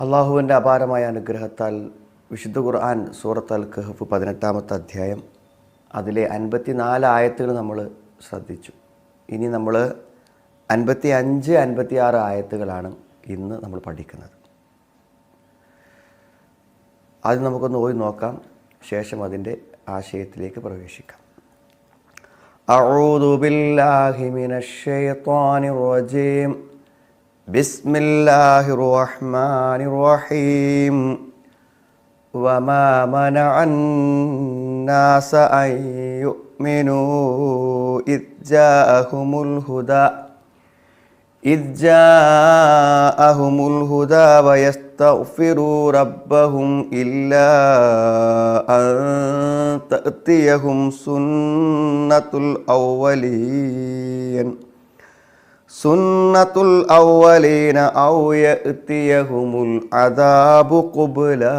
അള്ളാഹുവിൻ്റെ അപാരമായ അനുഗ്രഹത്താൽ വിശുദ്ധ ഖുർആൻ സൂറത്ത് അൽ കഹ്ഫ് 18-ാമത്തെ അധ്യായം അതിലെ 54 ആയത്തുകൾ നമ്മൾ ശ്രദ്ധിച്ചു. ഇനി നമ്മൾ 55, 56 ആയത്തുകളാണ് ഇന്ന് നമ്മൾ പഠിക്കുന്നത്. അത് നമുക്കൊന്ന് ഓതി നോക്കാം, ശേഷം അതിൻ്റെ ആശയത്തിലേക്ക് പ്രവേശിക്കാം. അഊദു ബില്ലാഹി മിനശ് ശൈത്വാനിർ റജീം. ബിസ്മില്ലാഹിർ റഹ്മാനിർ റഹീം. വമാ മനഅൻ നാസ അൻ യുഅ്മിനൂ ഇദ് ജാഅഹുമുൽ ഹുദാ വയസ്തഗ്ഫിറൂ റബ്ബഹും ഇല്ലാ അൻ തഅതിയഹും സുന്നത്തുൽ അവ്വലീന ഔ യഅതിയഹുമുൽ അദാബു ഖുബ്ലാ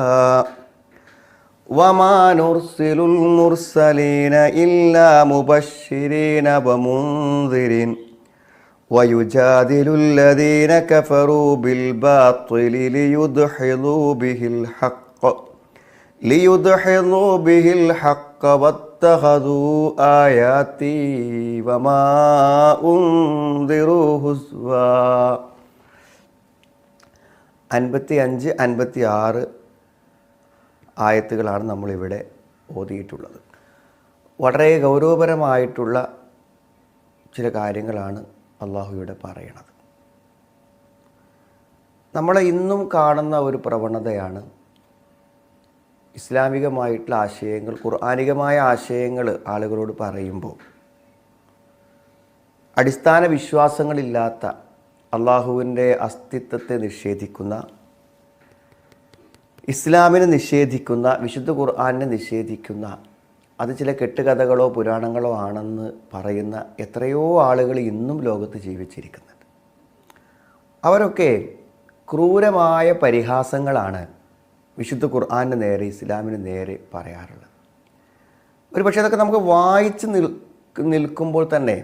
വമാ നുർസിലുൽ മുർസലീന ഇല്ലാ മുബശ്ശിരീന വമുൻദിരീൻ വയുജാദിലുൽ ലദീന കഫറൂ ബിൽ ബാത്തിലി ലിയുദ്ഹിളൂ ബിഹിൽ ഹഖ് വത്തഖദൂ ആയാതി വമാ ഉൻദിറൂ ഹുസ്വാ. 55, 56 ആയത്തുകളാണ് നമ്മളിവിടെ ഓതിയിട്ടുള്ളത്. വളരെ ഗൗരവപരമായിട്ടുള്ള ചില കാര്യങ്ങളാണ് അള്ളാഹു ഇവിടെ പറയണത്. നമ്മൾ ഇന്നും കാണുന്ന ഒരു പ്രവണതയാണ് ഇസ്ലാമികമായിട്ടുള്ള ആശയങ്ങൾ, ഖുർആനികമായ ആശയങ്ങൾ ആളുകളോട് പറയുമ്പോൾ അടിസ്ഥാന വിശ്വാസങ്ങളില്ലാത്ത, അള്ളാഹുവിൻ്റെ അസ്തിത്വത്തെ നിഷേധിക്കുന്ന, ഇസ്ലാമിനെ നിഷേധിക്കുന്ന, വിശുദ്ധ ഖുർആനെ നിഷേധിക്കുന്ന, അത് ചില കെട്ടുകഥകളോ പുരാണങ്ങളോ ആണെന്ന് പറയുന്ന എത്രയോ ആളുകൾ ഇന്നും ലോകത്ത് ജീവിച്ചിരിക്കുന്നുണ്ട്. അവരൊക്കെ ക്രൂരമായ പരിഹാസങ്ങളാണ് വിശുദ്ധ ഖുർആന് നേരെ, ഇസ്ലാമിന് നേരെ പറയാറുള്ളത്. ഒരു പക്ഷേ അതൊക്കെ നമുക്ക് വായിച്ച് നിൽക്കുമ്പോൾ തന്നെ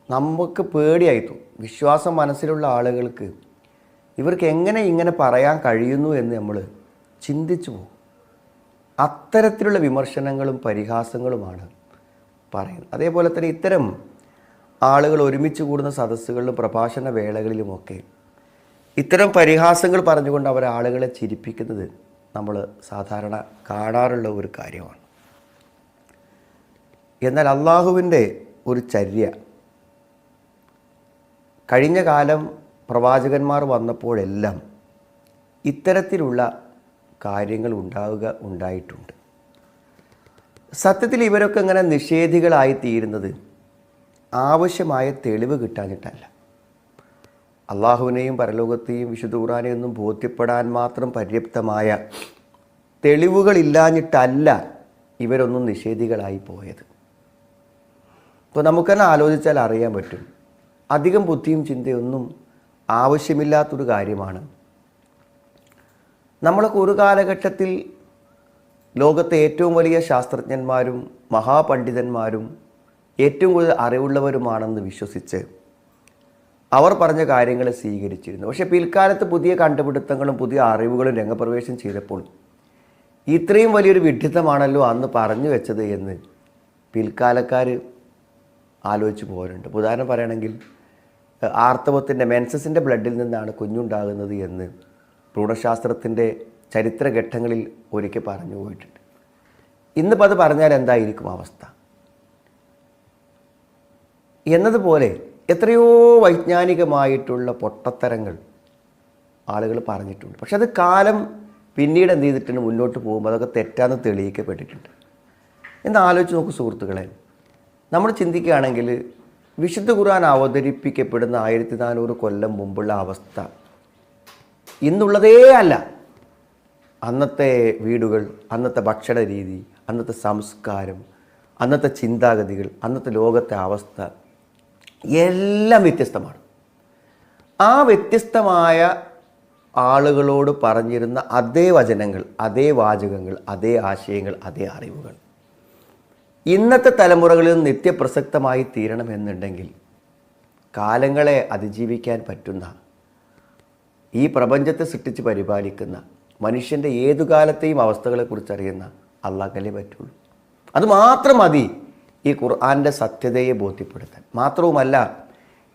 നമുക്ക് പേടിയായിട്ടു. വിശ്വാസം മനസ്സിലുള്ള ആളുകൾക്ക് ഇവർക്ക് എങ്ങനെ ഇങ്ങനെ പറയാൻ കഴിയുന്നു എന്ന് നമ്മൾ ചിന്തിച്ചു പോകും. അത്തരത്തിലുള്ള വിമർശനങ്ങളും പരിഹാസങ്ങളുമാണ് പറയുന്നത്. അതേപോലെ തന്നെ ഇത്തരം ആളുകൾ ഒരുമിച്ച് കൂടുന്ന സദസ്സുകളിലും പ്രഭാഷണ വേളകളിലുമൊക്കെ ഇത്തരം പരിഹാസങ്ങൾ പറഞ്ഞുകൊണ്ട് അവർ ആളുകളെ ചിരിപ്പിക്കുന്നത് നമ്മൾ സാധാരണ കാണാറുള്ള ഒരു കാര്യമാണ്. എന്നാൽ അള്ളാഹുവിൻ്റെ ഒരു ചര്യ, കഴിഞ്ഞ കാലം പ്രവാചകന്മാർ വന്നപ്പോഴെല്ലാം ഇത്തരത്തിലുള്ള കാര്യങ്ങൾ ഉണ്ടായിട്ടുണ്ട്. സത്യത്തിൽ ഇവരൊക്കെ ഇങ്ങനെ നിഷേധികളായി തീരുന്നത് ആവശ്യമായ തെളിവ് കിട്ടാഞ്ഞിട്ടല്ല. അള്ളാഹുവിനെയും പരലോകത്തെയും വിശുദ്ധ ഖുർആനെയൊന്നും ബോധ്യപ്പെടാൻ മാത്രം പര്യാപ്തമായ തെളിവുകളില്ലാഞ്ഞിട്ടല്ല ഇവരൊന്നും നിഷേധികളായി പോയത്. ഇപ്പോൾ നമുക്കെന്നെ ആലോചിച്ചാൽ അറിയാൻ പറ്റും, അധികം ബുദ്ധിയും ചിന്തയൊന്നും ആവശ്യമില്ലാത്തൊരു കാര്യമാണ്. നമ്മളൊക്കെ ഒരു കാലഘട്ടത്തിൽ ലോകത്തെ ഏറ്റവും വലിയ ശാസ്ത്രജ്ഞന്മാരും മഹാപണ്ഡിതന്മാരും ഏറ്റവും കൂടുതൽ അറിവുള്ളവരുമാണെന്ന് വിശ്വസിച്ച് അവർ പറഞ്ഞ കാര്യങ്ങളെ സ്വീകരിച്ചിരുന്നു. പക്ഷേ പിൽക്കാലത്ത് പുതിയ കണ്ടുപിടുത്തങ്ങളും പുതിയ അറിവുകളും രംഗപ്രവേശം ചെയ്തപ്പോൾ ഇത്രയും വലിയൊരു വിഡ്ഢിത്തമാണല്ലോ അന്ന് പറഞ്ഞു വെച്ചത് എന്ന് പിൽക്കാലക്കാർ ആലോചിച്ച് പോരുന്നുണ്ട്. ഉദാഹരണം പറയുകയാണെങ്കിൽ, ആർത്തവത്തിൻ്റെ മെൻസസിൻ്റെ ബ്ലഡിൽ നിന്നാണ് കുഞ്ഞുണ്ടാകുന്നത് എന്ന് ഭ്രൂണശാസ്ത്രത്തിൻ്റെ ചരിത്രഘട്ടങ്ങളിൽ ഒരിക്കൽ പറഞ്ഞു പോയിട്ടുണ്ട്. ഇന്നിപ്പോൾ അത് പറഞ്ഞാൽ എന്തായിരിക്കും അവസ്ഥ എന്നതുപോലെ എത്രയോ വൈജ്ഞാനികമായിട്ടുള്ള പൊട്ടത്തരങ്ങൾ ആളുകൾ പറഞ്ഞിട്ടുണ്ട്. പക്ഷെ അത് കാലം പിന്നീട് എന്ത് ചെയ്തിട്ടുണ്ട്, മുന്നോട്ട് പോകുമ്പോൾ അതൊക്കെ തെറ്റാന്ന് തെളിയിക്കപ്പെട്ടിട്ടുണ്ട്. എന്നാലോചിച്ച് നോക്കൂ സുഹൃത്തുക്കളെ, നമ്മൾ ചിന്തിക്കുകയാണെങ്കിൽ വിശുദ്ധ ഖുർആൻ അവതരിപ്പിക്കപ്പെടുന്ന 1400 കൊല്ലം മുമ്പുള്ള അവസ്ഥ ഇന്നുള്ളതേ അല്ല. അന്നത്തെ വീടുകൾ, അന്നത്തെ ഭക്ഷണ രീതി, അന്നത്തെ സംസ്കാരം, അന്നത്തെ ചിന്താഗതികൾ, അന്നത്തെ ലോകത്തെ അവസ്ഥ എല്ലാം വ്യത്യസ്തമാണ്. ആ വ്യത്യസ്തമായ ആളുകളോട് പറഞ്ഞിരുന്ന അതേ വചനങ്ങൾ, അതേ വാചകങ്ങൾ, അതേ ആശയങ്ങൾ, അതേ അറിവുകൾ ഇന്നത്തെ തലമുറകളിൽ നിത്യപ്രസക്തമായി തീരണമെന്നുണ്ടെങ്കിൽ കാലങ്ങളെ അതിജീവിക്കാൻ പറ്റുന്ന ഈ പ്രപഞ്ചത്തെ സൃഷ്ടിച്ച് പരിപാലിക്കുന്ന, മനുഷ്യൻ്റെ ഏതു കാലത്തെയും അവസ്ഥകളെക്കുറിച്ച് അറിയുന്ന അള്ളാഹ്ക്കല്ലേ പറ്റുള്ളൂ. അത് മാത്രം മതി ഈ ഖുർആൻ്റെ സത്യതയെ ബോധ്യപ്പെടുത്താൻ. മാത്രവുമല്ല,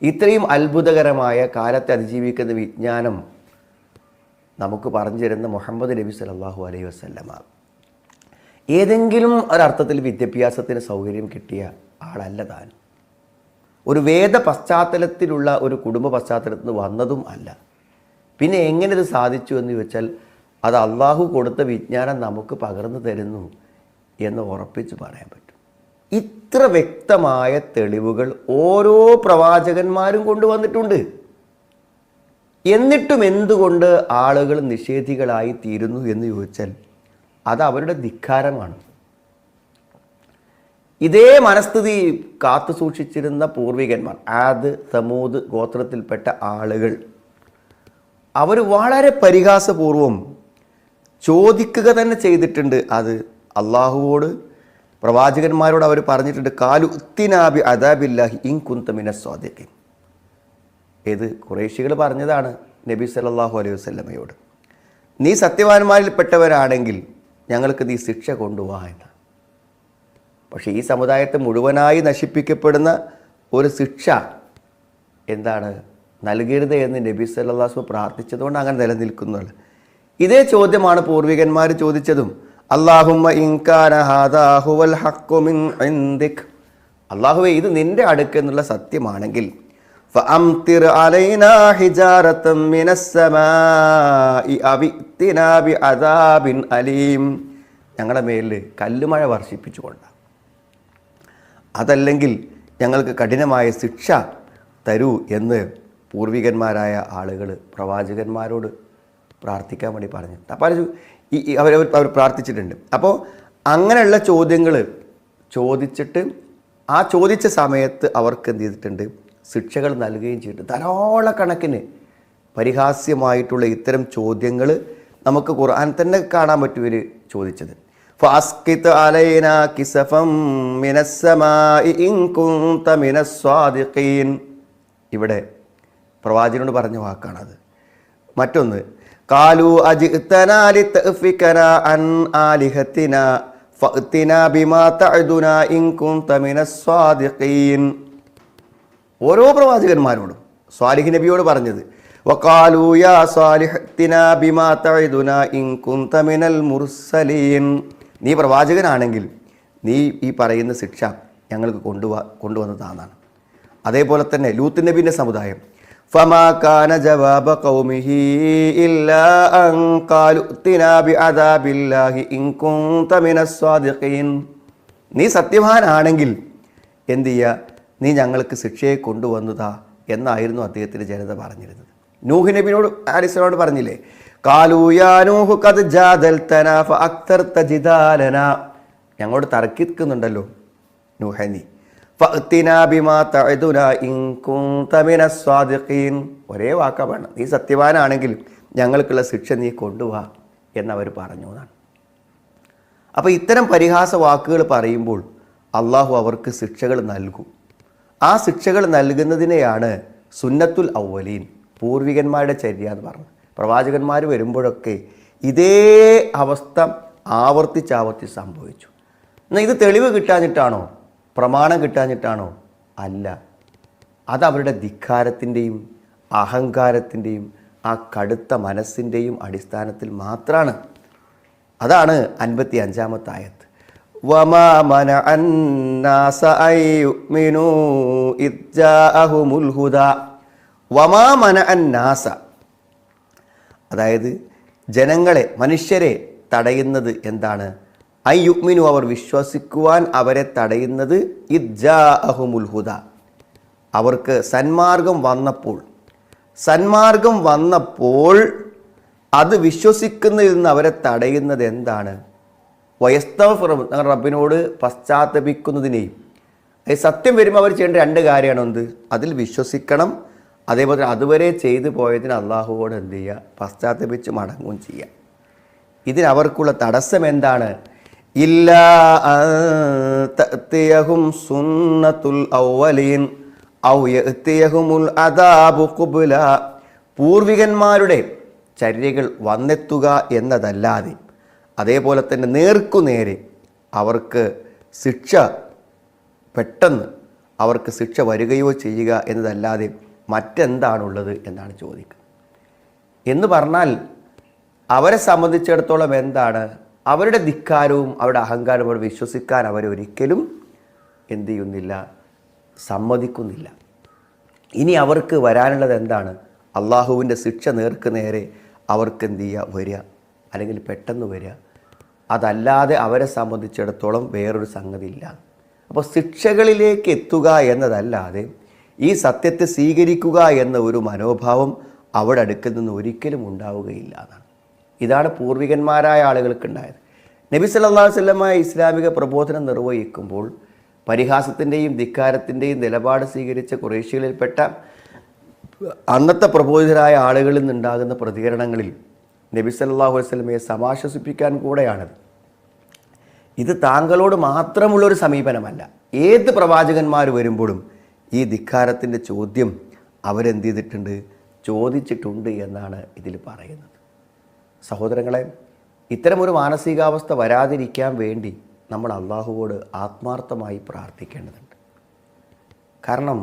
ഇത്രയും അത്ഭുതകരമായ കാലത്തെ അതിജീവിക്കുന്ന വിജ്ഞാനം നമുക്ക് പറഞ്ഞു തരുന്ന മുഹമ്മദ് നബി സല്ലല്ലാഹു അലൈഹി വസല്ലമ ഏതെങ്കിലും ഒരർത്ഥത്തിൽ വിദ്യാഭ്യാസത്തിന് സൗകര്യം കിട്ടിയ ആളല്ല താൻ. ഒരു വേദ പശ്ചാത്തലത്തിലുള്ള ഒരു കുടുംബ പശ്ചാത്തലത്തിൽ നിന്ന് വന്നതും അല്ല. പിന്നെ എങ്ങനെ ഇത് സാധിച്ചു എന്ന് ചോദിച്ചാൽ അത് അള്ളാഹു കൊടുത്ത വിജ്ഞാനം നമുക്ക് പകർന്നു തരുന്നു എന്ന് ഉറപ്പിച്ച് പറയാൻ പറ്റും. ഇത്ര വ്യക്തമായ തെളിവുകൾ ഓരോ പ്രവാചകന്മാരും കൊണ്ടുവന്നിട്ടുണ്ട്. എന്നിട്ടും എന്തുകൊണ്ട് ആളുകൾ നിഷേധികളായി തീരുന്നു എന്ന് ചോദിച്ചാൽ അത് അവരുടെ ധിക്കാരമാണ്. ഇതേ മനസ്ഥിതി കാത്തു സൂക്ഷിച്ചിരുന്ന പൂർവികന്മാർ, ആദ്, സമൂദ് ഗോത്രത്തിൽപ്പെട്ട ആളുകൾ, അവർ വളരെ പരിഹാസപൂർവം ചോദിക്കുക തന്നെ ചെയ്തിട്ടുണ്ട്. അത് അള്ളാഹുവോട്, പ്രവാചകന്മാരോട് അവർ പറഞ്ഞിട്ടുണ്ട്, കാലു ഉത്തിനാബി അദാബില്ലാഹി ഇൻ കുന്ത മിനസ് സ്വാദിഖീൻ. ഏത് ഖുറൈശികൾ പറഞ്ഞതാണ് നബി സല്ലല്ലാഹു അലൈഹി വസല്ലമയോട്, നീ സത്യവാന്മാരിൽപ്പെട്ടവരാണെങ്കിൽ ഞങ്ങൾക്ക് നീ ശിക്ഷ കൊണ്ടുപോവാ എന്ന്. പക്ഷേ ഈ സമുദായത്തെ മുഴുവനായി നശിപ്പിക്കപ്പെടുന്ന ഒരു ശിക്ഷ എന്താണ് നൽകരുത് എന്ന് നബി സല്ലല്ലാഹു അലൈഹി വസല്ലം പ്രാർത്ഥിച്ചതുകൊണ്ട് അങ്ങനെ നിലനിൽക്കുന്നുള്ളു. ഇതേ ചോദ്യമാണ് പൂർവികന്മാർ ചോദിച്ചതും. അല്ലാഹുമ്മ ഇൻ കാന ഹാദാ ഹുവൽ ഹഖ്ഖു മിൻ ഇൻദിക്, അല്ലാഹുവേ ഇത് നിന്റെ അടുക്കെന്നുള്ള സത്യമാണെങ്കിൽ ഫഅംതിർ അലൈനാ ഹിജാറതൻ മിനസ് സമാഇ അവിത്തിനാ ബിഅദാബിൻ അലീം, ഞങ്ങളുടെ മേലിൽ കല്ലുമഴ വർഷിപ്പിച്ചുകൊണ്ട്, അതല്ലെങ്കിൽ ഞങ്ങൾക്ക് കഠിനമായ ശിക്ഷ തരൂ എന്ന് പൂർവികന്മാരായ ആളുകൾ പ്രവാചകന്മാരോട് പ്രാർത്ഥിക്കാൻ വേണ്ടി പറഞ്ഞു. അപ്പോൾ അവർ പ്രാർത്ഥിച്ചിട്ടുണ്ട്. അപ്പോൾ അങ്ങനെയുള്ള ചോദ്യങ്ങൾ ചോദിച്ചിട്ട് ആ ചോദിച്ച സമയത്ത് അവർക്ക് എന്ത് ചെയ്തിട്ടുണ്ട്, ശിക്ഷകൾ നൽകുകയും ചെയ്തിട്ടുണ്ട്. ധാരാളക്കണക്കിന് പരിഹാസ്യമായിട്ടുള്ള ഇത്തരം ചോദ്യങ്ങൾ നമുക്ക് ഖുർആൻ തന്നെ കാണാൻ പറ്റും. ഇവർ ചോദിച്ചത് ഫഅസ്ഖിത് അലൈനാ കിസഫം മിനസ് സമാഇ ഇൻ കുന്ത മിനസ് സ്വാദിഖീൻ. ഇവിടെ പ്രവാചകനോട് പറഞ്ഞ വാക്കാണത്. മറ്റൊന്ന്, ഖാലു അജിഅ്തനാ ലിതഅഫികനാ അൻ ആലിഹതിനാ ഫഅ്തിനാ ബിമാ തഅദുനാ ഇൻ കുന്ത മിനസ് സ്വാദിഖീൻ. ഓരോ പ്രവാചകന്മാരോടും സ്വാലിഹ് നബിയോട് പറഞ്ഞത് വഖാലു യാ സ്വാലിഹ് അ്തിനാ ബിമാ തഅദുനാ ഇൻ കുന്ത മിനൽ മുർസലീൻ. നീ പ്രവാചകനാണെങ്കിൽ നീ ഈ പറയുന്ന ശിക്ഷ ഞങ്ങൾക്ക് കൊണ്ടുവന്നതാണെന്നാണ്. അതേപോലെ തന്നെ ലൂത്ത് നബിൻ്റെ സമുദായം, ഫമാ കാന ജവാബ ഖൗമിഹി ഇല്ലാ അൻ ഖാലു അ്തിനാ ബിഅദാബില്ലാഹി ഇൻ കുന്ത മിനസ് സ്വാദിഖീൻ. നീ സത്യവാനാണെങ്കിൽ എന്ത് ചെയ്യുക, നീ ഞങ്ങൾക്ക് ശിക്ഷയെ കൊണ്ടുവന്നതാ എന്നായിരുന്നു അദ്ദേഹത്തിൻ്റെ ജനത പറഞ്ഞിരുന്നത്. നൂഹ് നബിയോട് അലൈഹിസ്സലാമോട് പറഞ്ഞില്ലേ, ഖാലൂ യാ നൂഹു ഖദ് ജാദൽതനാ ഫഅക്തർത ജിദാലനാ, ഞങ്ങളോട് തർക്കിക്കുന്നുണ്ടല്ലോ നൂഹേ, നീ ഫഅ്തിനാ ബിമാ തഅദുനാ ഇൻ കുന്ത മിനസ് സ്വാദിഖീൻ. ഒരേ വാക്കാ വേണം, നീ സത്യവാനാണെങ്കിൽ ഞങ്ങൾക്കുള്ള ശിക്ഷ നീ കൊണ്ടുവാ എന്നവർ പറഞ്ഞു എന്നാണ്. അപ്പോൾ ഇത്തരം പരിഹാസ വാക്കുകൾ പറയുമ്പോൾ അള്ളാഹു അവർക്ക് ശിക്ഷകൾ നൽകും. ആ ശിക്ഷകൾ നൽകുന്നതിനെയാണ് സുന്നത്തുൽ അവ്വലീൻ, പൂർവികന്മാരുടെ ചര്യ എന്ന് പറഞ്ഞത്. പ്രവാചകന്മാർ വരുമ്പോഴൊക്കെ ഇതേ അവസ്ഥ ആവർത്തിച്ചാവർത്തി സംഭവിച്ചു. എന്നാൽ ഇത് തെളിവ് കിട്ടാഞ്ഞിട്ടാണോ, പ്രമാണം കിട്ടാഞ്ഞിട്ടാണോ? അല്ല, അതവരുടെ ധിക്കാരത്തിൻ്റെയും അഹങ്കാരത്തിൻ്റെയും ആ കടുത്ത മനസ്സിൻ്റെയും അടിസ്ഥാനത്തിൽ മാത്രമാണ്. അതാണ് 55-ാമത്തെ ആയത്ത്. വമാ മനഅൻ നാസ അൻ യുഅ്മിനൂ ഇദ് ജാഅഹുമുൽ ഹുദാ. വമാ മനഅൻ നാസ, അതായത് ജനങ്ങളെ, മനുഷ്യരെ തടയുന്നത് എന്താണ്? അൻ യുഅ്മിനു, അവർ വിശ്വസിക്കുവാൻ അവരെ തടയുന്നത് ഇദ് ജാഅഹുമുൽ ഹുദാ, അവർക്ക് സന്മാർഗം വന്നപ്പോൾ അത് വിശ്വസിക്കുന്നതിൽ നിന്ന് അവരെ തടയുന്നത് എന്താണ്? വയസ്തഗ്ഫിറു, റബ്ബിനോട് പശ്ചാത്തപിക്കുന്നതിനെയും. സത്യം വരുമ്പോൾ അവർ ചെയ്യേണ്ട രണ്ട് കാര്യമാണ്. എന്ത്? അതിൽ വിശ്വസിക്കണം, അതേപോലെ അതുവരെ ചെയ്തു പോയതിന് അള്ളാഹുവോട് എന്ത് ചെയ്യുക? പശ്ചാത്തപിച്ച് മടങ്ങുകയും ചെയ്യുക. ഇതിനവർക്കുള്ള തടസ്സം എന്താണ്? ഇല്ലാ തഅതിയഹും സുന്നത്തുൽ അവ്വലീൻ ഔ യഅതിയഹുമുൽ അദാബു ഖുബ്ല പൂർവികന്മാരുടെ ചര്യകൾ വന്നെത്തുക എന്നതല്ലാതെ, അതേപോലെ തന്നെ നേർക്കുനേരെ അവർക്ക് ശിക്ഷ പെട്ടെന്ന് അവർക്ക് ശിക്ഷ വരികയോ ചെയ്യുക എന്നതല്ലാതെ മറ്റെന്താണുള്ളത് എന്നാണ് ചോദിക്കുന്നത്. എന്ന് പറഞ്ഞാൽ അവരെ സംബന്ധിച്ചിടത്തോളം എന്താണ്? അവരുടെ ധിക്കാരവും അവരുടെ അഹങ്കാരവും അവർ വിശ്വസിക്കാൻ അവരൊരിക്കലും എന്തു ചെയ്യുന്നില്ല, സമ്മതിക്കുന്നില്ല. ഇനി അവർക്ക് വരാനുള്ളത് എന്താണ്? അള്ളാഹുവിൻ്റെ ശിക്ഷ നേർക്ക് നേരെ അവർക്ക് എന്ത് ചെയ്യുക, വരിക, അല്ലെങ്കിൽ പെട്ടെന്ന് വരിക. അതല്ലാതെ അവരെ സംബന്ധിച്ചിടത്തോളം വേറൊരു സംഗതി ഇല്ല. അപ്പോൾ ശിക്ഷകളിലേക്ക് എത്തുക എന്നതല്ലാതെ ഈ സത്യത്തെ സ്വീകരിക്കുക എന്ന ഒരു മനോഭാവം അവിടെ അടുക്കൽ നിന്ന് ഒരിക്കലും ഉണ്ടാവുകയില്ല എന്നാണ്. ഇതാണ് പൂർവികന്മാരായ ആളുകൾക്കുണ്ടായത്. നബി സല്ലല്ലാഹു അലൈഹി വസല്ലം ഇസ്ലാമിക പ്രബോധനം നിർവഹിക്കുമ്പോൾ പരിഹാസത്തിൻ്റെയും ധിക്കാരത്തിൻ്റെയും നിലപാട് സ്വീകരിച്ച ഖുറൈശികളിൽപ്പെട്ട അന്നത്തെ പ്രബോധിതരായ ആളുകളിൽ നിന്നുണ്ടാകുന്ന പ്രതികരണങ്ങളിൽ നബി സല്ലല്ലാഹു അലൈഹി വസല്ലമയെ സമാശ്വസിപ്പിക്കാൻ കൂടെയാണത്. ഇത് താങ്കളോട് മാത്രമുള്ളൊരു സമീപനമല്ല. ഏത് പ്രവാചകന്മാർ വരുമ്പോഴും ഈ ധിക്കാരത്തിൻ്റെ ചോദ്യം അവരെന്ത് ചെയ്തിട്ടുണ്ട്, ചോദിച്ചിട്ടുണ്ട് എന്നാണ് ഇതിൽ പറയുന്നത്. സഹോദരങ്ങളെ, ഇത്തരമൊരു മാനസികാവസ്ഥ വരാതിരിക്കാൻ വേണ്ടി നമ്മൾ അള്ളാഹുവോട് ആത്മാർത്ഥമായി പ്രാർത്ഥിക്കേണ്ടതുണ്ട്. കാരണം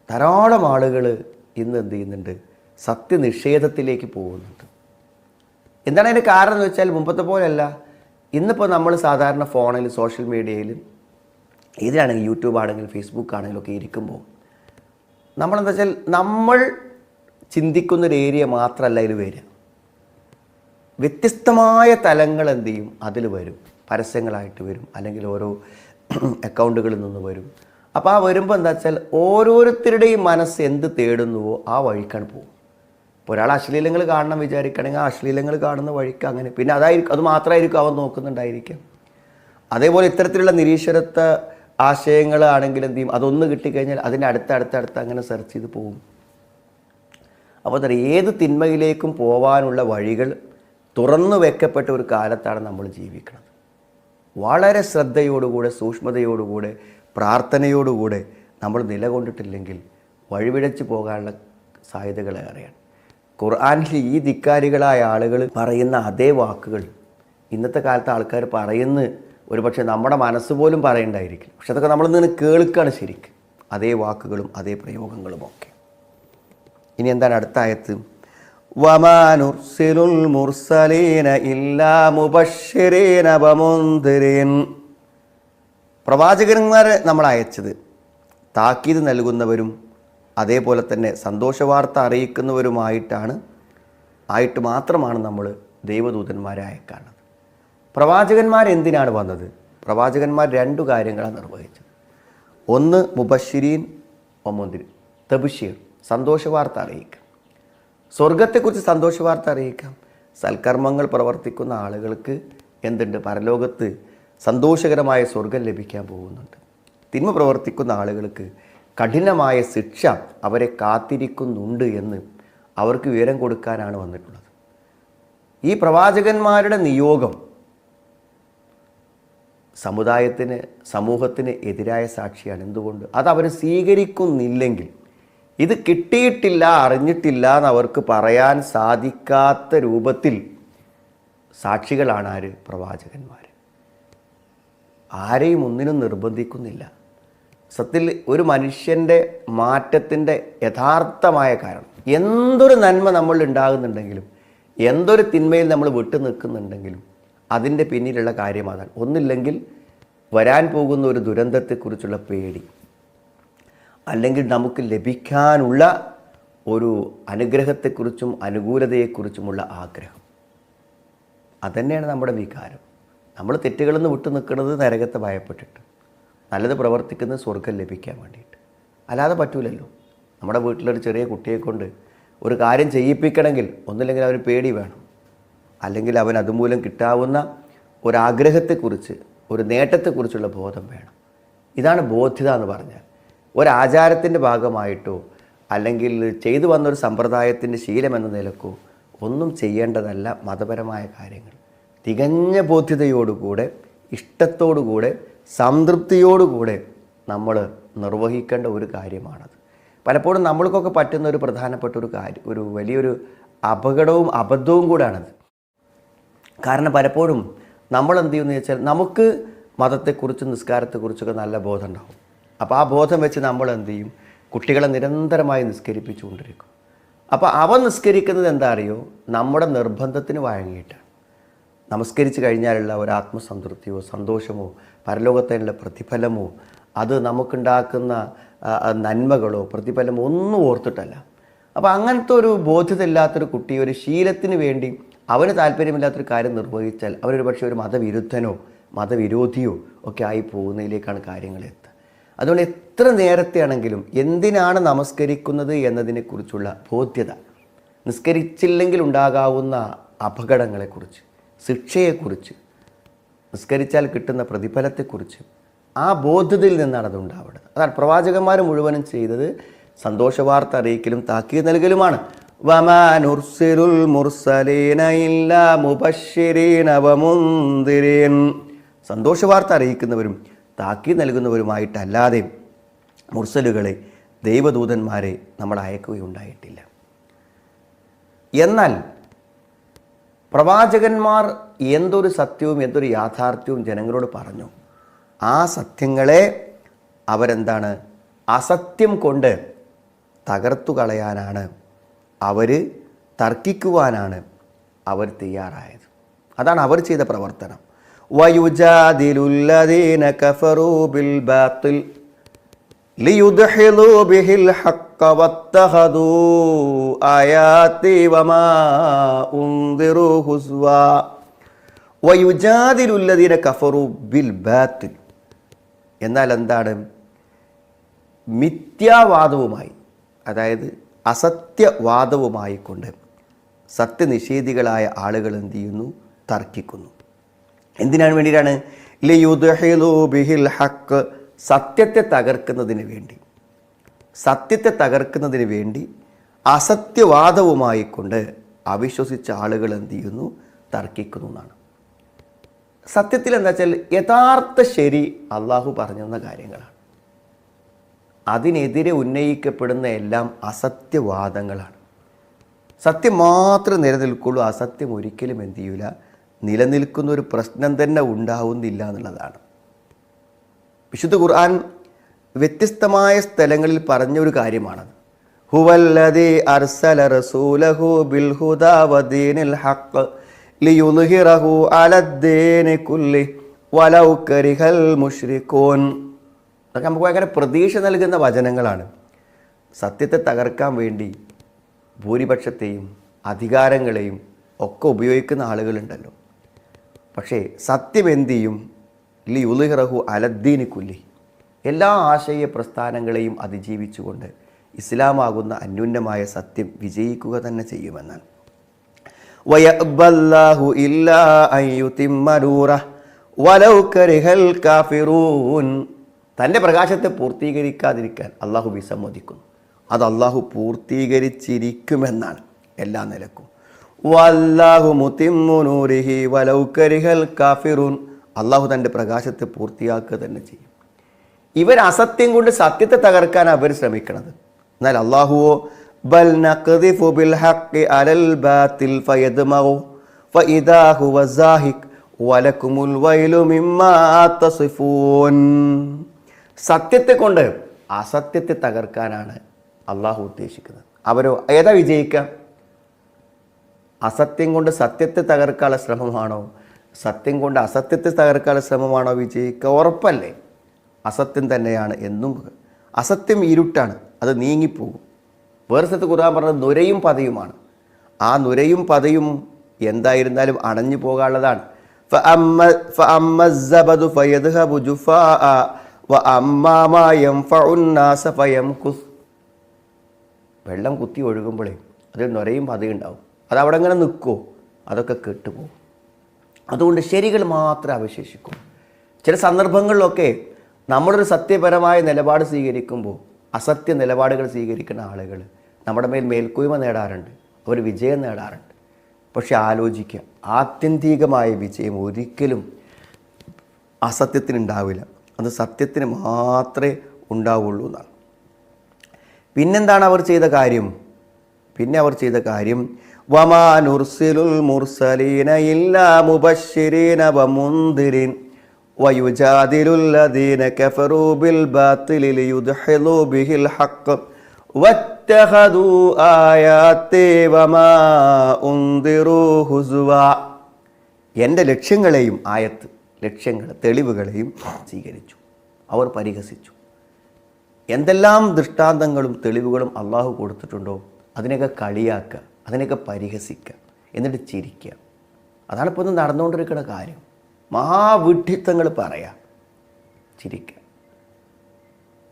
ധാരാളം ആളുകൾ ഇന്ന് എന്ത് ചെയ്യുന്നുണ്ട്, സത്യനിഷേധത്തിലേക്ക് പോകുന്നുണ്ട്. എന്താണ് അതിൻ്റെ കാരണം എന്ന് വെച്ചാൽ, മുമ്പത്തെ പോലെയല്ല. ഇന്നിപ്പോൾ നമ്മൾ സാധാരണ ഫോണിൽ, സോഷ്യൽ മീഡിയയിൽ, ഇതിലാണെങ്കിൽ യൂട്യൂബ് ആണെങ്കിലും ഫേസ്ബുക്ക് ആണെങ്കിലും ഒക്കെ ഇരിക്കുമ്പോൾ നമ്മളെന്താ വെച്ചാൽ നമ്മൾ ചിന്തിക്കുന്നൊരു ഏരിയ മാത്രമല്ല ഇതിൽ വരിക. വ്യത്യസ്തമായ തലങ്ങൾ എന്ത് ചെയ്യും, അതിൽ വരും. പരസ്യങ്ങളായിട്ട് വരും, അല്ലെങ്കിൽ ഓരോ അക്കൗണ്ടുകളിൽ നിന്ന് വരും. അപ്പോൾ ആ വരുമ്പോൾ എന്താ വെച്ചാൽ ഓരോരുത്തരുടെയും മനസ്സ് എന്ത് തേടുന്നുവോ ആ വഴിക്കാണ് പോകും. ഇപ്പോൾ ഒരാൾ അശ്ലീലങ്ങൾ കാണണം വിചാരിക്കുകയാണെങ്കിൽ ആ അശ്ലീലങ്ങൾ കാണുന്ന വഴിക്ക് അങ്ങനെ, പിന്നെ അത് മാത്രമായിരിക്കും അവൻ നോക്കുന്നുണ്ടായിരിക്കാം. അതേപോലെ ഇത്തരത്തിലുള്ള നിരീശ്വരത്വ ആശയങ്ങളാണെങ്കിൽ എന്ത് ചെയ്യും, അതൊന്ന് കിട്ടിക്കഴിഞ്ഞാൽ അതിൻ്റെ അടുത്തടുത്തടുത്ത് അങ്ങനെ സെർച്ച് ചെയ്ത് പോകും. അപ്പോൾ എന്താ പറയുക, ഏത് തിന്മയിലേക്കും പോകാനുള്ള വഴികൾ തുറന്നു വെക്കപ്പെട്ട ഒരു കാലത്താണ് നമ്മൾ ജീവിക്കുന്നത്. വളരെ ശ്രദ്ധയോടുകൂടെ, സൂക്ഷ്മതയോടുകൂടെ, പ്രാർത്ഥനയോടുകൂടെ നമ്മൾ നിലകൊണ്ടിട്ടില്ലെങ്കിൽ വഴിപിഴച്ച് പോകാനുള്ള സാധ്യതകളേറെയാണ്. ഖുർആനിൽ ഈ ധിക്കാരികളായ ആളുകൾ പറയുന്ന അതേ വാക്കുകൾ ഇന്നത്തെ കാലത്ത് ആൾക്കാർ പറയുന്ന ഒരുപക്ഷെ നമ്മുടെ മനസ്സ് പോലും പറയണ്ടായിരിക്കും. പക്ഷെ അതൊക്കെ നമ്മൾ നിന്ന് കേൾക്കുകയാണ് ശരിക്കും, അതേ വാക്കുകളും അതേ പ്രയോഗങ്ങളും ഒക്കെ. ഇനി എന്താണ് അടുത്ത ആയത്ത്? വമാ നുർസിലുൽ മുർസലീന ഇല്ലാ മുബശ്ശിരീന വമുൻദിരീൻ. പ്രവാചകന്മാരെ നമ്മൾ അയച്ചത് താക്കീത് നൽകുന്നവരും അതേപോലെ തന്നെ സന്തോഷവാർത്ത അറിയിക്കുന്നവരുമായിട്ട് മാത്രമാണ് നമ്മൾ ദൈവദൂതന്മാരെ അയക്കാനുള്ളത്. പ്രവാചകന്മാരെന്തിനാണ് വന്നത്? പ്രവാചകന്മാർ രണ്ടു കാര്യങ്ങളാണ് നിർവഹിച്ചത്. ഒന്ന് മുബശ്ശിരീൻ വമുൻദിരീൻ, തബ്ശീർ, സന്തോഷവാർത്ത അറിയിക്കുക. സ്വർഗത്തെക്കുറിച്ച് സന്തോഷവാർത്ത അറിയിക്കാം. സൽക്കർമ്മങ്ങൾ പ്രവർത്തിക്കുന്ന ആളുകൾക്ക് എന്തുണ്ട്, പരലോകത്ത് സന്തോഷകരമായ സ്വർഗം ലഭിക്കാൻ പോകുന്നുണ്ട്. തിന്മ പ്രവർത്തിക്കുന്ന ആളുകൾക്ക് കഠിനമായ ശിക്ഷ അവരെ കാത്തിരിക്കുന്നുണ്ട് എന്ന് അവർക്ക് വിവരം കൊടുക്കാനാണ് വന്നിട്ടുള്ളത്. ഈ പ്രവാചകന്മാരുടെ നിയോഗം സമൂഹത്തിന് എതിരായ സാക്ഷിയാണ്. എന്തുകൊണ്ട്? അതവർ സ്വീകരിക്കുന്നില്ലെങ്കിൽ, ഇത് കിട്ടിയിട്ടില്ല, അറിഞ്ഞിട്ടില്ല എന്ന് അവർക്ക് പറയാൻ സാധിക്കാത്ത രൂപത്തിൽ സാക്ഷികളാണ് ആര്? പ്രവാചകന്മാർ. ആരെയും ഒന്നിനും നിർബന്ധിക്കുന്നില്ല. സത്യത്തിൽ ഒരു മനുഷ്യൻ്റെ മാറ്റത്തിൻ്റെ യഥാർത്ഥമായ കാരണം, എന്തൊരു നന്മ നമ്മൾ ഉണ്ടാകുന്നുണ്ടെങ്കിലും എന്തൊരു തിന്മയിൽ നമ്മൾ വിട്ടു നിൽക്കുന്നുണ്ടെങ്കിലും അതിൻ്റെ പിന്നിലുള്ള കാര്യം അതാണ്. ഒന്നില്ലെങ്കിൽ വരാൻ പോകുന്ന ഒരു ദുരന്തത്തെക്കുറിച്ചുള്ള പേടി, അല്ലെങ്കിൽ നമുക്ക് ലഭിക്കാനുള്ള ഒരു അനുഗ്രഹത്തെക്കുറിച്ചും അനുകൂലതയെക്കുറിച്ചുമുള്ള ആഗ്രഹം. അതുതന്നെയാണ് നമ്മുടെ വികാരം. നമ്മൾ തെറ്റുകളിൽ നിന്ന് വിട്ടു നിൽക്കുന്നത് നരകത്തെ ഭയപ്പെട്ടിട്ട്, നല്ലത് പ്രവർത്തിക്കുന്നത് സ്വർഗം ലഭിക്കാൻ വേണ്ടിയിട്ട്. അല്ലാതെ പറ്റൂലല്ലോ. നമ്മുടെ വീട്ടിലൊരു ചെറിയ കുട്ടിയെ കൊണ്ട് ഒരു കാര്യം ചെയ്യിപ്പിക്കണമെങ്കിൽ ഒന്നില്ലെങ്കിൽ അവന് പേടി വേണം, അല്ലെങ്കിൽ അവൻ അതുമൂലം കിട്ടാവുന്ന ഒരാഗ്രഹത്തെക്കുറിച്ച്, ഒരു നേട്ടത്തെക്കുറിച്ചുള്ള ബോധം വേണം. ഇതാണ് ബോധ്യത എന്ന് പറഞ്ഞാൽ. ഒരാചാരത്തിൻ്റെ ഭാഗമായിട്ടോ അല്ലെങ്കിൽ ചെയ്തു വന്നൊരു സമ്പ്രദായത്തിൻ്റെ ശീലമെന്ന നിലക്കോ ഒന്നും ചെയ്യേണ്ടതല്ല മതപരമായ കാര്യങ്ങൾ. തികഞ്ഞ ബോധ്യതയോടുകൂടെ, ഇഷ്ടത്തോടുകൂടെ, സംതൃപ്തിയോടുകൂടെ നമ്മൾ നിർവഹിക്കേണ്ട ഒരു കാര്യമാണത്. പലപ്പോഴും നമ്മൾക്കൊക്കെ പറ്റുന്ന ഒരു പ്രധാനപ്പെട്ട ഒരു കാര്യം, ഒരു വലിയൊരു അപകടവും അബദ്ധവും കൂടാണത്. കാരണം പലപ്പോഴും നമ്മൾ എന്ത് ചെയ്യുമെന്ന് വെച്ചാൽ നമുക്ക് മതത്തെക്കുറിച്ചും നിസ്കാരത്തെക്കുറിച്ചൊക്കെ നല്ല ബോധം ഉണ്ടാവും. അപ്പോൾ ആ ബോധം വെച്ച് നമ്മൾ എന്ത് ചെയ്യും, കുട്ടികളെ നിരന്തരമായി നിസ്കരിപ്പിച്ചുകൊണ്ടിരിക്കും. അപ്പോൾ അവ നിസ്കരിക്കുന്നത് എന്താ അറിയോ, നമ്മുടെ നിർബന്ധത്തിന് വഴങ്ങിയിട്ടാണ്. നമസ്കരിച്ച് കഴിഞ്ഞാലുള്ള ഒരു ആത്മസംതൃപ്തിയോ സന്തോഷമോ പരലോകത്തിനുള്ള പ്രതിഫലമോ അത് നമുക്കുണ്ടാക്കുന്ന നന്മകളോ പ്രതിഫലമോ ഒന്നും ഓർത്തിട്ടല്ല. അപ്പോൾ അങ്ങനത്തെ ഒരു ബോധ്യതയില്ലാത്തൊരു കുട്ടി ഒരു ശീലത്തിന് വേണ്ടി അവന് താല്പര്യമില്ലാത്തൊരു കാര്യം നിർവഹിച്ചാൽ അവരൊരു പക്ഷേ ഒരു മതവിരുദ്ധനോ മതവിരോധിയോ ഒക്കെ ആയി പോകുന്നതിലേക്കാണ് കാര്യങ്ങൾ എത്തുക. അതുകൊണ്ട് എത്ര നേരത്തെ ആണെങ്കിലും എന്തിനാണ് നമസ്കരിക്കുന്നത് എന്നതിനെക്കുറിച്ചുള്ള ബോധ്യത, നിസ്കരിച്ചില്ലെങ്കിൽ ഉണ്ടാകാവുന്ന അപകടങ്ങളെക്കുറിച്ച്, ശിക്ഷയെക്കുറിച്ച്, നിസ്കരിച്ചാൽ കിട്ടുന്ന പ്രതിഫലത്തെക്കുറിച്ച് ആ ബോധ്യതയിൽ നിന്നാണ് അത് ഉണ്ടാവുന്നത്. അതാണ് പ്രവാചകന്മാർ മുഴുവനും ചെയ്തത്, സന്തോഷവാർത്ത അറിയിക്കലും താക്കീത് നൽകലുമാണ്. വമാ നുർസിലുൽ മുർസലീന ഇല്ലാ മുബശ്ശിരീന വമുൻദിരീൻ, സന്തോഷവാർത്ത അറിയിക്കുന്നവരും താക്കീത് നൽകുന്നവരുമായിട്ടല്ലാതെ മുർസലുകളെ, ദൈവദൂതന്മാരെ നമ്മൾ അയക്കുകയുണ്ടായിട്ടില്ല. എന്നാൽ പ്രവാചകന്മാർ എന്തൊരു സത്യവും എന്തൊരു യാഥാർത്ഥ്യവും ജനങ്ങളോട് പറഞ്ഞു, ആ സത്യങ്ങളെ അവരെന്താണ്, അസത്യം കൊണ്ട് തകർത്തു കളയാനാണ്, അവർ തർക്കിക്കുവാനാണ് അവർ തയ്യാറായത്. അതാണ് അവർ ചെയ്ത പ്രവർത്തനം. വയുജാദിലുല്ലദീന കഫറൂ ബിൽ ബാത്തിൽ ലിയുദ്ഹിലൂ ബിഹിൽ ഹഖ്ക വത്തഖദൂ ആയാതി വമാ ഉൻദിറൂ ഹുസ്വാ വയുജാദിലുല്ലദീന കഫറൂ ബിൽ ബാത്തിൽ. എന്നാൽ എന്താണ്, മിഥ്യാവാദവുമായി, അതായത് അസത്യവാദവുമായി കൊണ്ട് സത്യനിഷേധികളായ ആളുകൾ എന്ത് ചെയ്യുന്നു, തർക്കിക്കുന്നു. എന്തിനാണ് വേണ്ടിയിട്ടാണ്, ലിയുദ്ഹിലൂ ബിഹിൽ ഹഖ്, സത്യത്തെ തകർക്കുന്നതിന് വേണ്ടി, സത്യത്തെ തകർക്കുന്നതിന് വേണ്ടി അസത്യവാദവുമായി കൊണ്ട് അവിശ്വസിച്ച ആളുകൾ എന്ത് ചെയ്യുന്നു, തർക്കിക്കുന്നു എന്നാണ്. സത്യത്തിൽ എന്താ വെച്ചാൽ യഥാർത്ഥ ശരി അള്ളാഹു പറഞ്ഞു തന്ന കാര്യങ്ങളാണ്. അതിനെതിരെ ഉന്നയിക്കപ്പെടുന്ന എല്ലാം അസത്യവാദങ്ങളാണ്. സത്യം മാത്രം നിലനിൽക്കുള്ളൂ, അസത്യം ഒരിക്കലും എന്ത് ചെയ്യൂല, നിലനിൽക്കുന്ന ഒരു പ്രശ്നം തന്നെ ഉണ്ടാവുന്നില്ല എന്നുള്ളതാണ്. വിശുദ്ധ ഖുർആൻ വ്യത്യസ്തമായ സ്ഥലങ്ങളിൽ പറഞ്ഞൊരു കാര്യമാണത്. ഹുവല്ലദീ അർസല റസൂലഹു ബിൽ ഹുദാ വദീനിൽ ഹഖ് ലിയുദ്ഹിറഹു അലദ്ദീനി കുല്ലി വലൗ കരിഹൽ മുശ്രികൂൻ. അതൊക്കെ നമുക്ക് ഭയങ്കര പ്രതീക്ഷ നൽകുന്ന വചനങ്ങളാണ്. സത്യത്തെ തകർക്കാൻ വേണ്ടി ഭൂരിപക്ഷത്തെയും അധികാരങ്ങളെയും ഒക്കെ ഉപയോഗിക്കുന്ന ആളുകളുണ്ടല്ലോ. പക്ഷേ സത്യം എന്ത് ചെയ്യും, ലിയുദ്ഹിറഹു അലദ്ദീനി കുല്ലി, എല്ലാ ആശയ പ്രസ്ഥാനങ്ങളെയും അതിജീവിച്ചുകൊണ്ട് ഇസ്ലാമാകുന്ന അന്യൂനമായ സത്യം വിജയിക്കുക തന്നെ ചെയ്യുമെന്നാണ്. വയഅബ്ബല്ലാഹു ഇല്ലാ അൻ യുതിമ്മ നൂറഹു വലൗ കരിഹൽ കാഫിറൂൻ. തൻ്റെ പ്രകാശത്തെ പൂർത്തീകരിക്കാതിരിക്കാൻ അള്ളാഹു വിസമ്മതിക്കുന്നു. അത് അള്ളാഹു പൂർത്തീകരിച്ചിരിക്കുമെന്നാണ് എല്ലാ നിലക്കും. വല്ലാഹു മുതിമ്മു നൂരിഹി വലൗ കരിഹൽ കാഫിറൂൻ. അള്ളാഹു തൻ്റെ പ്രകാശത്തെ പൂർത്തിയാക്കുക തന്നെ ചെയ്യും. ഇവർ അസത്യം കൊണ്ട് സത്യത്തെ തകർക്കാൻ അവർ ശ്രമിക്കണത്. എന്നാൽ അള്ളാഹുവോ ബൽ നഖ്ദിഫു ബിൽ ഹഖ് അലൽ ബാത്തിൽ ഫയദ്മഉ ഫഇദാ ഹുവ സാഹിഖ് വലക്കുമുൽ വൈലു മിമ്മാ തസിഫൂൻ. സത്യത്തെ കൊണ്ട് അസത്യത്തെ തകർക്കാനാണ് അള്ളാഹു ഉദ്ദേശിക്കുന്നത്. അവരോ ഏതാ വിജയിക്കുക? അസത്യം കൊണ്ട് സത്യത്തെ തകർക്കാനുള്ള ശ്രമമാണോ, സത്യം കൊണ്ട് അസത്യത്തെ തകർക്കാനുള്ള ശ്രമമാണോ വിജയിക്കുക? ഉറപ്പല്ലേ, അസത്യം തന്നെയാണ് എന്നും. അസത്യം ഇരുട്ടാണ്, അത് നീങ്ങിപ്പോകും. വേറെ സ്ഥലത്ത് ഖുർആൻ പറഞ്ഞത് നുരയും പതയുമാണ്. ആ നുരയും പതയും എന്തായിരുന്നാലും അണഞ്ഞു പോകാനുള്ളതാണ്. വെള്ളം കുത്തി ഒഴുകുമ്പോഴേ അതിൽ നുരയും പതയും ഉണ്ടാവും. അതവിടെ ഇങ്ങനെ നിൽക്കുമോ, അതൊക്കെ കെട്ടുപോകും. അതുകൊണ്ട് ശരികൾ മാത്രമേ അവശേഷിക്കൂ. ചില സന്ദർഭങ്ങളിലൊക്കെ നമ്മളൊരു സത്യപരമായ നിലപാട് സ്വീകരിക്കുമ്പോൾ അസത്യ നിലപാടുകൾ സ്വീകരിക്കുന്ന ആളുകൾ നമ്മുടെ മേൽക്കോയ്മ നേടാറുണ്ട്, അവർ വിജയം നേടാറുണ്ട്. പക്ഷെ ആലോചിക്കുക, ആത്യന്തികമായ വിജയം ഒരിക്കലും അസത്യത്തിനുണ്ടാവില്ല, അത് സത്യത്തിന് മാത്രമേ ഉണ്ടാവുള്ളൂ എന്നാണ്. പിന്നെന്താണ് അവർ ചെയ്ത കാര്യം? പിന്നെ അവർ ചെയ്ത കാര്യം വമാ നുർസിലുൽ മുർസലീന ഇല്ലാ മുബശ്ശിരീന വമുൻദിരീൻ വയുജാദിലുൽ ലദീന കഫറൂ ബിൽ ബാത്തിലി ലിയുദ്ഹിലൂ ബിഹിൽ ഹഖ് വത്തഖദൂ ആയാതി വമാ ഉൻദിറൂ ഹുസ്വാ. എൻ്റെ ലക്ഷ്യങ്ങളെയും തെളിവുകളെയും സ്വീകരിച്ചു, അവർ പരിഹസിച്ചു. എന്തെല്ലാം ദൃഷ്ടാന്തങ്ങളും തെളിവുകളും അള്ളാഹു കൊടുത്തിട്ടുണ്ടോ അതിനൊക്കെ കളിയാക്കുക, അതിനൊക്കെ പരിഹസിക്കുക, എന്നിട്ട് ചിരിക്കുക. അതാണ് ഇപ്പോൾ ഇന്ന് നടന്നുകൊണ്ടിരിക്കുന്ന കാര്യം. മഹാവിഡ്ഢിത്തങ്ങൾ പറയാം, ചിരിക്കുക.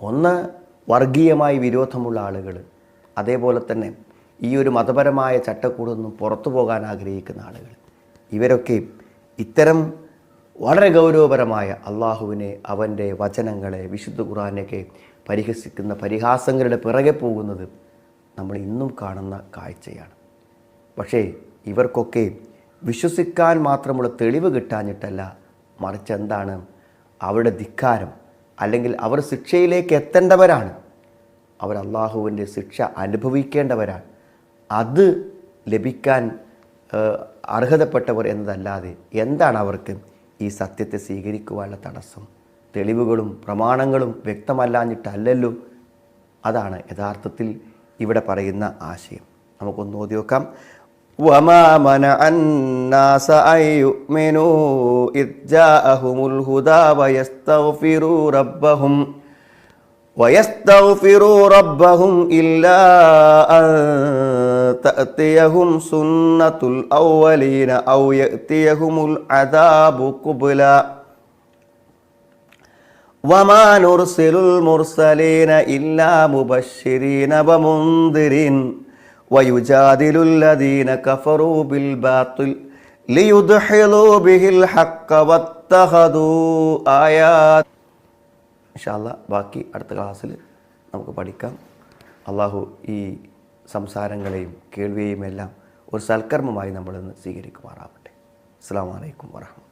ഒന്ന്, വർഗീയമായി വിരോധമുള്ള ആളുകൾ, അതേപോലെ തന്നെ ഈ ഒരു മതപരമായ ചട്ടക്കൂടിൽ നിന്നും പുറത്തു പോകാൻ ആഗ്രഹിക്കുന്ന ആളുകൾ, ഇവരൊക്കെ ഇത്തരം വളരെ ഗൗരവപരമായ അള്ളാഹുവിനെ, അവൻ്റെ വചനങ്ങളെ, വിശുദ്ധ ഖുർആനെയൊക്കെ പരിഹസിക്കുന്ന പരിഹാസങ്ങളുടെ പിറകെ പോകുന്നത് നമ്മൾ ഇന്നും കാണുന്ന കാഴ്ചയാണ്. പക്ഷേ ഇവർക്കൊക്കെ വിശ്വസിക്കാൻ മാത്രമുള്ള തെളിവ് കിട്ടാഞ്ഞിട്ടല്ല, മറിച്ച് എന്താണ്, അവരുടെ ധിക്കാരം, അല്ലെങ്കിൽ അവർ ശിക്ഷയിലേക്ക് എത്തേണ്ടവരാണ്, അവർ അള്ളാഹുവിൻ്റെ ശിക്ഷ അനുഭവിക്കേണ്ടവരാണ്. അത് ലഭിക്കാൻ അർഹതപ്പെട്ടവർ എന്നതല്ലാതെ എന്താണ് അവർക്ക് ഈ സത്യത്തെ സ്വീകരിക്കുവാനുള്ള തടസ്സം? തെളിവുകളും പ്രമാണങ്ങളും വ്യക്തമല്ലാഞ്ഞിട്ടല്ലല്ലോ. അതാണ് യഥാർത്ഥത്തിൽ ഇവിടെ പറയുന്ന ആശയം. നമുക്കൊന്ന് ഓതി നോക്കാം. വമാ മനഅന്നാസ അയ്യുമിനൂ ഇദ് ജാഅഹുമുൽ ഹുദാ വയസ്തഗ്ഫിറൂ റബ്ബഹും ഇല്ലാ അൻ തഅതിയഹും സുന്നത്തുൽ അവ്വലീന ഔ യഅതിയഹുമുൽ അദാബു ഖുബ്ലാ വമാ നുർസിലുൽ മുർസലീന ഇല്ലാ മുബശ്ശിരീന വമുൻദിരീൻ വയുജാദിലുൽ ലദീന കഫറൂ ബിൽ ബാത്തിൽ ലിയുദ്ഹിലൂ ബിഹിൽ ഹഖ് വത്തഖദൂ ആയാത്. ഇൻഷാ അല്ലാഹ് ബാക്കി അടുത്ത ക്ലാസ്സിൽ നമുക്ക് പഠിക്കാം. അള്ളാഹു ഈ സംസാരങ്ങളെയും കേൾവിയെയും എല്ലാം ഒരു സൽക്കർമ്മമായി നമ്മളിന്ന് സ്വീകരിക്കുമാറാവട്ടെ. അസ്സലാമു അലൈക്കും വറഹ്മത്തുള്ളാഹി.